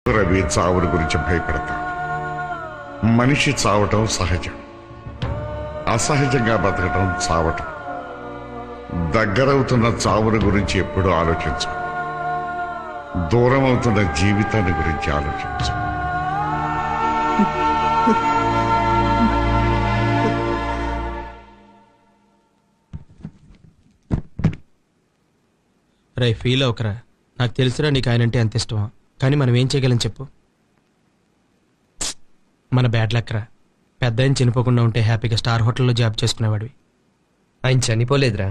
రవి చావుల గురించి భయపడతాడు. మనిషి చావటం సహజం, అసహజంగా బతకటం చావటం. దగ్గరవుతున్న చావుల గురించి ఎప్పుడూ ఆలోచించు, దూరం అవుతున్న జీవితాన్ని గురించి ఆలోచించు. రే ఫీల్ అవకరా, నాకు తెలుసురా నీకు ఆయన అంటే ఎంత ఇష్టమో, కానీ మనం ఏం చేయగలం చెప్పు. మన బ్యాడ్ లక్ రా, పెద్ద ఆయన చనిపోకుండా ఉంటే హ్యాపీగా స్టార్ హోటల్లో జాబ్ చేసుకునేవాడివి. ఆయన చనిపోలేదురా,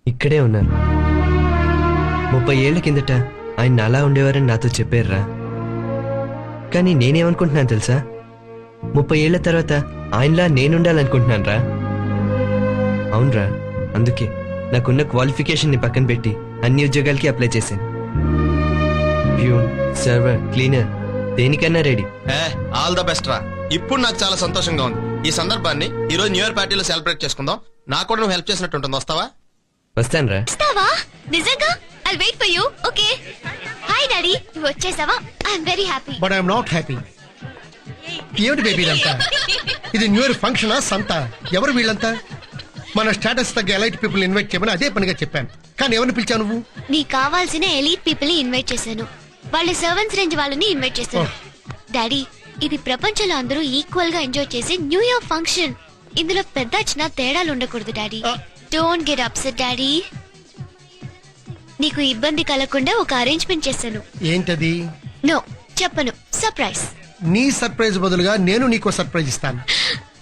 ఇక్కడే ఉన్నారు. 30 ఏళ్ల కిందట ఆయన అలా ఉండేవారని నాతో చెప్పారురా. కానీ నేనేమనుకుంటున్నాను తెలుసా, 30 ఏళ్ల తర్వాత ఆయనలా నేనుండాలనుకుంటున్నాను రా. అవునరా, అందుకే నాకున్న క్వాలిఫికేషన్ని పక్కన పెట్టి అన్ని ఉద్యోగాలకి అప్లై చేశాను. ప్యూన్, సర్వర్, క్లీనర్, దేనికన్నా రెడీ. ఆల్ ద బెస్ట్ రా. ఇప్పుడు నాకు చాలా సంతోషంగా ఉంది. ఈ సందర్భాన్ని ఈ రోజు న్యూ ఇయర్ పార్టీలో సెలబ్రేట్ చేసుకుందాం. నాకు కూడా నువ్వు హెల్ప్ చేసినట్టు ఉంటుంది. వస్తావా? వస్తాను రా. వస్తావా? నిజంగా? I'll wait for you. Okay. Hi daddy, నువ్వు వచ్చేసావా? I'm very happy. But I'm not happy. ఏమిటి బేబీ ఇదంతా? ఇది న్యూ ఇయర్ ఫంక్షనా సంతా? ఎవరు వీళ్ళంతా? మన స్టేటస్ తగ్గ ఎలైట్ పీపుల్ ఇన్వైట్ చేయమని అదే పనిగా చెప్పాను, కానీ ఎవరిని పిలిచావు నువ్వు? నీకు కావాల్సిన ఎలీట్ పీపుల్ ని ఇన్వైట్ చేశాను. వాళ్ళ సర్వెంట్స్ రేంజ్ వాళ్ళని ఇన్వైట్ చేశాను. డాడీ, ఇది ప్రపంచంలో అందరూ ఈక్వల్ గా ఎంజాయ్ చేసే న్యూ ఇయర్ ఫంక్షన్. ఇందులో పెద్ద చిన్న తేడాలు ఉండకూడదు daddy. Don't get upset daddy. నీకు ఇబ్బంది కలగకుండా ఒక అరేంజ్మెంట్ చేశాను. ఏంటది? నో చెప్పను. సర్ప్రైజ్. నీ సర్ప్రైజ్ బదులుగా నేను నీకు సర్ప్రైజ్ ఇస్తాను.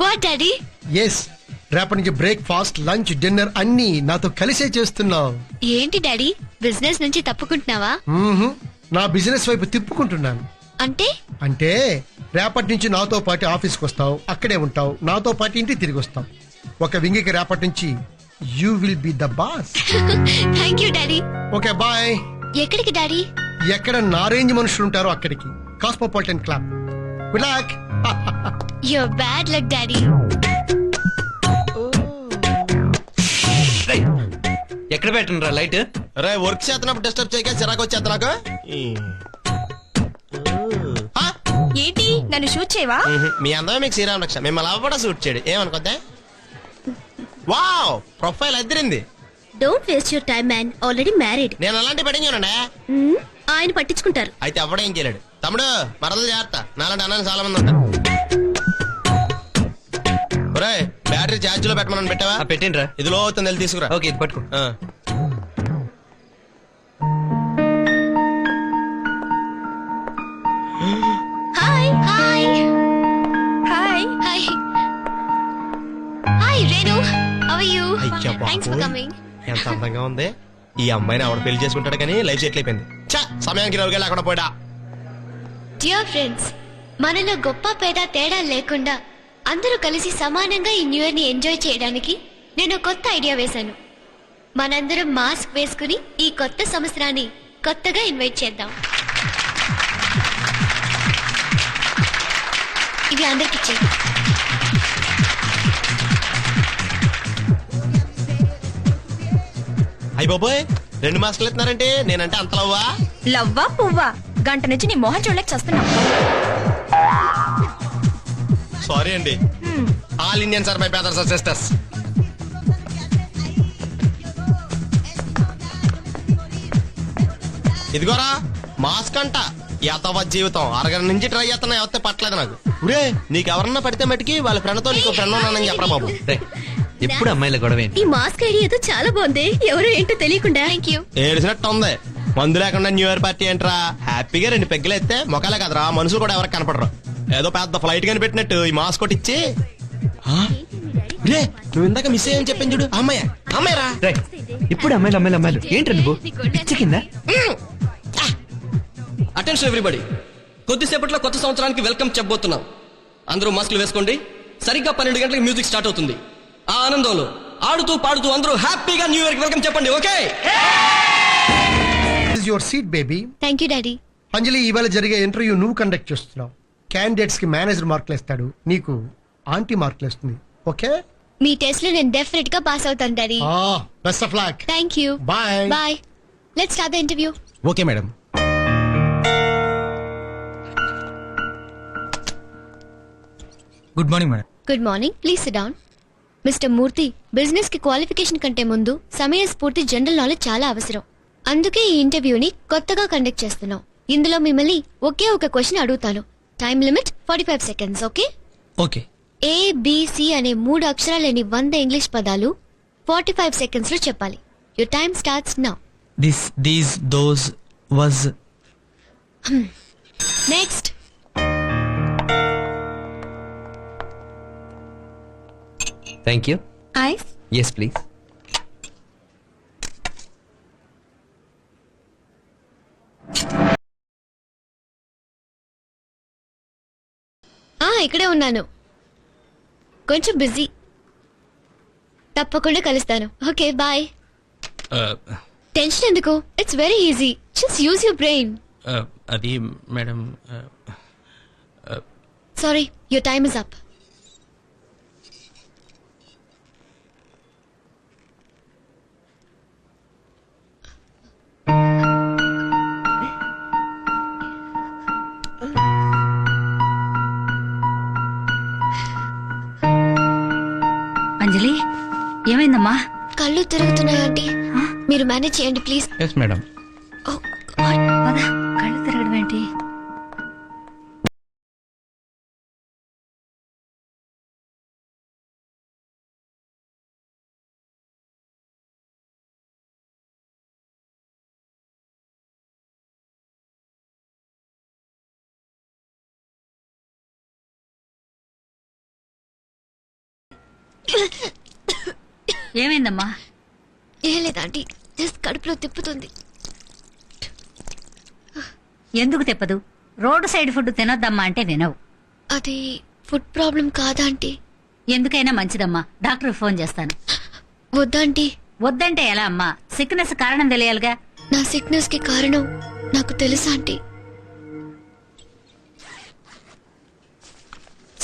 What daddy? ఎస్, రేపటి నుంచి బ్రేక్ఫాస్ట్, లంచ్, డిన్నర్ అన్ని నాతో కలిసే చేస్తున్నావు. ఏంటి డాడీ, బిజినెస్ నుంచి తప్పుకుంటున్నావా? నా బిజినెస్ వైపు తిప్పుకుంటున్నాను. అంటే? అంటే రేపటి నుంచి నాతో పాటు ఆఫీస్కి వస్తావు, అక్కడే ఉంటావు, నాతో పాటు ఇంటికి తిరిగి వస్తావు. ఒక వింగికి రేపటి నుంచి you will be the boss. Thank you daddy. Okay bye. ఎక్కడికి డాడీ? ఎక్కడ నా రేంజ్ మనుషులు ఉంటారో అక్కడికి. Cosmopolitan club. Good luck. Your bad luck daddy. ఎక్కడ పెట్టండి రా లైట్? రే వర్క్ చేస్తున్నప్పుడు డిస్టర్బ్ చేయక చిరాకు వచ్చేస్తా నాకు. ఏంటి నన్ను షూట్ చేయవా? మీ అందమే మీకు శ్రీరామ్ రక్ష, మిమ్మల్ని అవ్వడా షూట్ చేయడు. ఏమనుకోద్దా? Wow, profile Adirindi. Don't waste your time man, already married. నేను అలాంటి పడించానండి. ఆయన పట్టించుకుంటారు. అయితే అవ్వడం చేయలేడు. తమ్ముడు మరదలు జాగ్రత్త, నాలాంటి అన్నాను చాలా మంది ఉంటారు. ఒరే బ్యాటరీ ఛార్జ్ లో పెట్టమని పెట్టావా? పెట్టండి రా. ఇది లో అవుతుంది, వెళ్ళి తీసుకురా. ఓకే, ఇది పట్టుకో. Hi hi hi. Hi hi Renu, how are you? అయ్యా థాంక్స్ ఫర్ బాబోయ్, కమింగ్. ఎంత అందంగా ఉంది. ఈ అమ్మాయిని ఆవిడ పెళ్లి చేసుకుంటాడు కానీ లైఫ్ సెటిల్ అయిపోయింది. చా, సమయానికి నవ్వుగా లేకుండా పోయా. డియర్ ఫ్రెండ్స్, మనలో గొప్ప పేద తేడా లేకుండా అందరూ కలిసి సమానంగా ఈ న్యూ ఇయర్ ని ఎంజాయ్ చేయడానికి నేను కొత్త ఐడియా వేశాను. మనందరం మాస్క్ వేసుకుని ఈ కొత్త సంవత్సరాన్ని కొత్తగా ఇన్వైట్ చేద్దాం. ఇవి అందరికి ఇచ్చేది. అయ్య బాబోయ్, 2 మాస్కులు ఎత్తున్నారంటే నేనంటే అంత లవ్వా? లవ్వా పువ్వా? గంట నుంచి నీ మొహం చూడలేక చేస్తున్నా. సారీ అండి. All Indians are my brothers and sisters. ఇదిగోరా మాస్క్ అంట. యాతవ జీవితం అరగంట నుంచి ట్రై చేస్తున్నా, ఎవరితే పట్టలేదు నాకు. ఊరే, నీకు ఎవరన్నా పడితే మట్టికి వాళ్ళ ఫ్రెండ్ తో నీకు ఫ్రెండ్ ఉన్నానని చెప్పరా బాబు. ఎప్పుడు అమ్మాయిల గొడవ ఏంటి? ఈ మాస్క్ ఐడియా ఏదో చాలా బాగుంది. ఎవరో ఏంటో తెలియకుండా. Thank you. ఏడిసినట్టు ఉంది. మందు లేకుండా న్యూ ఇయర్ పార్టీ ఏంట్రా? హ్యాపీగా 2 పెగ్గులు ఎత్తే మొక్కలే కదరా, మనుషులు కూడా ఎవరికి కనపడరు. ఏదో పెద్ద ఫ్లైట్ గాని పెట్టినట్టు ఈ మాస్క్ ఒకటి ఇచ్చి. రే, నువ్వు ఇందాక మిస్ అయ్యని చెప్పింది చూడు, అమ్మాయి అమ్మాయిరా. ఇప్పుడు అమ్మాయిలు అమ్మాయిలు అమ్మాయిలు ఏంటి నువ్వు పిచ్చి కింద? అటెన్షన్ ఎవ్రీబడి, కొద్దిసేపట్లో కొత్త సంవత్సరానికి వెల్కమ్ చెప్పబోతున్నాం. అందరూ మాస్కులు వేసుకోండి. సరిగ్గా 12 గంటలకు మ్యూజిక్ స్టార్ట్ అవుతుంది. ఆ ఆనందంలో ఆడుతూ పాడుతూ అందరూ హ్యాపీగా న్యూ ఇయర్ కి వెల్కమ్ చెప్పండి. Okay, your seat baby. Thank you daddy. Anjali, ఇవాళ జరిగే ఇంటర్వ్యూ నువ్వు కండక్ట్ చేస్తున్నావు. క్యాండిడేట్స్ కి మేనేజర్ మార్కులు ఇస్తాడు, నీకు ఆంటీ మార్కులు ఇస్తుంది. ఓకే, మీ టెస్ట్ లో నేను డెఫినెట్ గా పాస్ అవుతాను daddy. Best of luck. Thank you. Bye. Bye. Let's start the interview. Okay madam. Good morning madam. Good morning, please sit down. Mister Murthy, business కి క్వాలిఫికేషన్ కంటే ముందు సమయస్ఫూర్తి జనరల్ నాలెడ్జ్ చాలా అవసరం. అందుకే ఈ ఇంటర్వ్యూని కొత్తగా కండక్ట్ చేస్తున్నాం. ఇందులో మిమ్మల్ని ఒకే ఒక క్వశ్చన్ అడుగుతాను. Time limit 45 seconds, okay? Okay. ABC అనే 3 అక్షరాలేని 100 ఇంగ్లీష్ పదాలు 45 సెకండ్స్ లో చెప్పాలి. Your time starts now. This, these, those, was. Next. Thank you. Ice. Yes please. ఇక్కడే ఉన్నాను, కొంచెం బిజీ. తప్పకుండా కలుస్తాను. Okay, bye. టెన్షన్ ఎందుకు? It's very easy. Just use your brain. అది madam. Sorry, your time is up. Anjali, ఏమైందమ్మా? కళ్ళు తిరుగుతున్నాయి ఆంటీ. మీరు మేనేజ్ చేయండి ప్లీజ్. Yes madam. పద, కళ్ళు తిరగడం ఏంటి? ఏమైందమ్మా? ఏం లేదు ఆంటీ, జస్ట్ కడుపులో తిప్పుతుంది. ఎందుకు తెప్పదు? రోడ్డు సైడ్ ఫుడ్ తినొద్దమ్మా అంటే వినవు. అది ఫుడ్ ప్రాబ్లం కాదా ఆంటీ? ఎందుకైనా మంచిదమ్మా, డాక్టర్ ఫోన్ చేస్తాను. వద్దాంటీ. వద్దంటే ఎలా అమ్మా? సిక్నెస్ కారణం తెలియాలిగా. నా సిక్నెస్ కి కారణం నాకు తెలుసా ఆంటీ?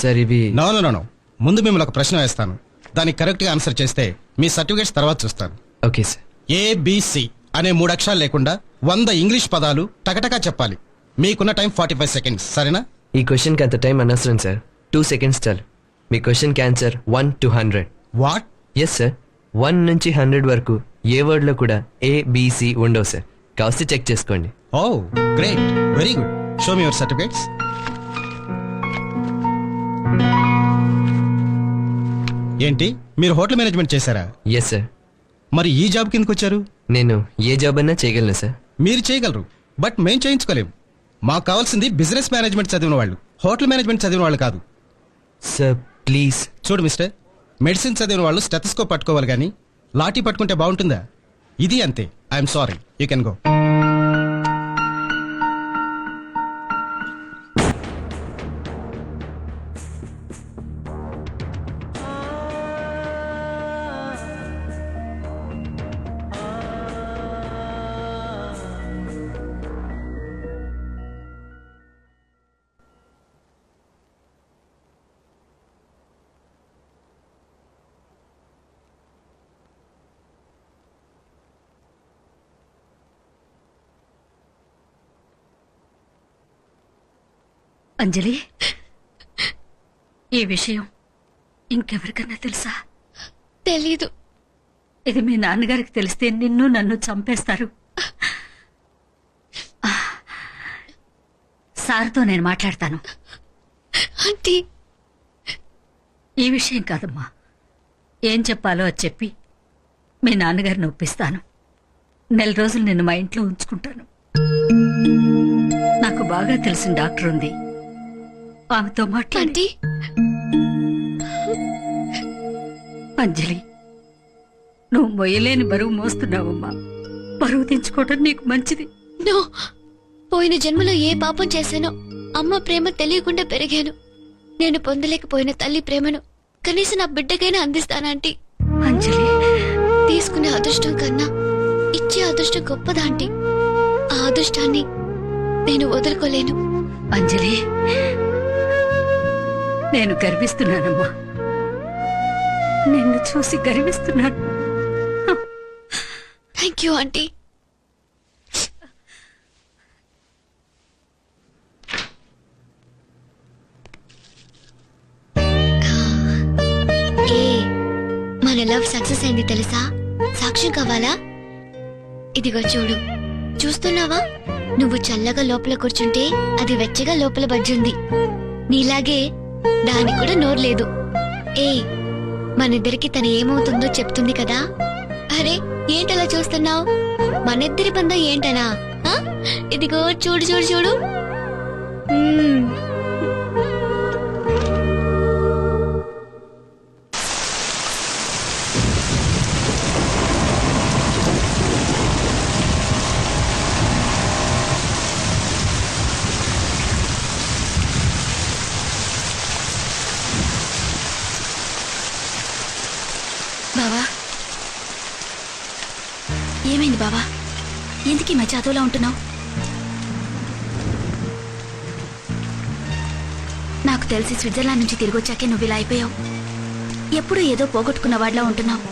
సార్ ఇవి నో నో నో, ముందు మిమ్మల్ని ఒక ప్రశ్న వేస్తాను. దానికి కరెక్ట్ గా ఆన్సర్ చేస్తే మీ సర్టిఫికేట్స్ తర్వాత చూస్తాను. Okay sir. ABC అనే 3 అక్షరాలు లేకుండా 100 ఇంగ్లీష్ పదాలు టకటకా చెప్పాలి. మీకున్న టైం 45 సెకండ్స్, సరేనా? ఈ క్వశ్చన్కి అంత టైం అనవసరం సార్. 2 సెకండ్స్ చాలు. మీ క్వశ్చన్కి answer 1 to 100. What? Yes sir. 1 నుంచి 100 వరకు ఏ వర్డ్లో కూడా ABC ఉండవు సార్. కాస్త చెక్ చేసుకోండి. Oh great, very good. Show me your certificates. ఏంటి, మీరు హోటల్ మేనేజ్మెంట్ చేశారా? Yes sir. మరి ఈ జాబ్ కిందకు వచ్చారు? నేను ఏ జాబ్ అన్నా చేయగలను సార్. మీరు చేయగలరు, బట్ మేం చేయించుకోలేము. మాకు కావాల్సింది బిజినెస్ మేనేజ్మెంట్ చదివిన వాళ్ళు, హోటల్ మేనేజ్మెంట్ చదివిన వాళ్ళు కాదు. Sir please. చూడు మిస్టర్, మెడిసిన్ చదివిన వాళ్ళు స్టెథోస్కోప్ పట్టుకోవాలి కానీ లాఠీ పట్టుకుంటే బాగుంటుందా? ఇది అంతే. I'm sorry, you can go. Anjali, ఈ విషయం ఇంకెవరికన్నా తెలుసా? తెలీదు. ఇది మీ నాన్నగారికి తెలిస్తే నిన్ను నన్ను చంపేస్తారు. సార్తో నేను మాట్లాడతాను. ఆంటీ, ఈ విషయం కాదమ్మా, ఏం చెప్పాలో అది చెప్పి మీ నాన్నగారిని ఒప్పిస్తాను. 1 రోజులు నిన్ను మా ఇంట్లో ఉంచుకుంటాను. నాకు బాగా తెలిసిన డాక్టర్ ఉంది, ఆమెతో మాట్లాడి. ఆంటీ, అంజలి, నువ్వు మొయ్యలేని బరువు మోస్తున్నావమ్మా. బరువు తెచ్చుకోవడం నీకు మంచిది. నో, పోయిన జన్మలో ఏ పాపం చేశానో అమ్మ ప్రేమ తెలియకుండా పెరిగాను. నేను పొందలేకపోయిన తల్లి ప్రేమను కనీసం నా బిడ్డకైనా అందిస్తానా ఆంటీ? అంజలి, తీసుకునే అదృష్టం కన్నా ఇచ్చే అదృష్టం గొప్పదాంటీ. ఆ అదృష్టాన్ని నేను వదులుకోలేను. అంజలి, నేను గర్విస్తున్నానమ్మా. నిన్ను చూసి గర్విస్తున్నాను. Thank you aunty. మన లవ్ సక్సెస్ అయింది తెలుసా? సాక్ష్యం కావాలా? ఇదిగో చూడు. చూస్తున్నావా? నువ్వు చల్లగా లోపల కూర్చుంటే అది వెచ్చగా లోపల బజ్జుంది. నీలాగే దానికి కూడా నోరు లేదు. మనిద్దరికి తను ఏమవుతుందో చెప్తుంది కదా. అరే ఏంటలా చూస్తున్నావు? మనిద్దరి బంధం ఏంటనా? ఇదిగో చూడు చూడు చూడు. బావా ఏమైంది బావా? ఎందుకు ఈ మధ్య అదోలా ఉంటున్నావు? నాకు తెలిసి స్విట్జర్లాండ్ నుంచి తిరిగి వచ్చాకే నువ్వు ఇలా అయిపోయావు. ఎప్పుడూ ఏదో పోగొట్టుకున్న వాడిలా ఉంటున్నావు.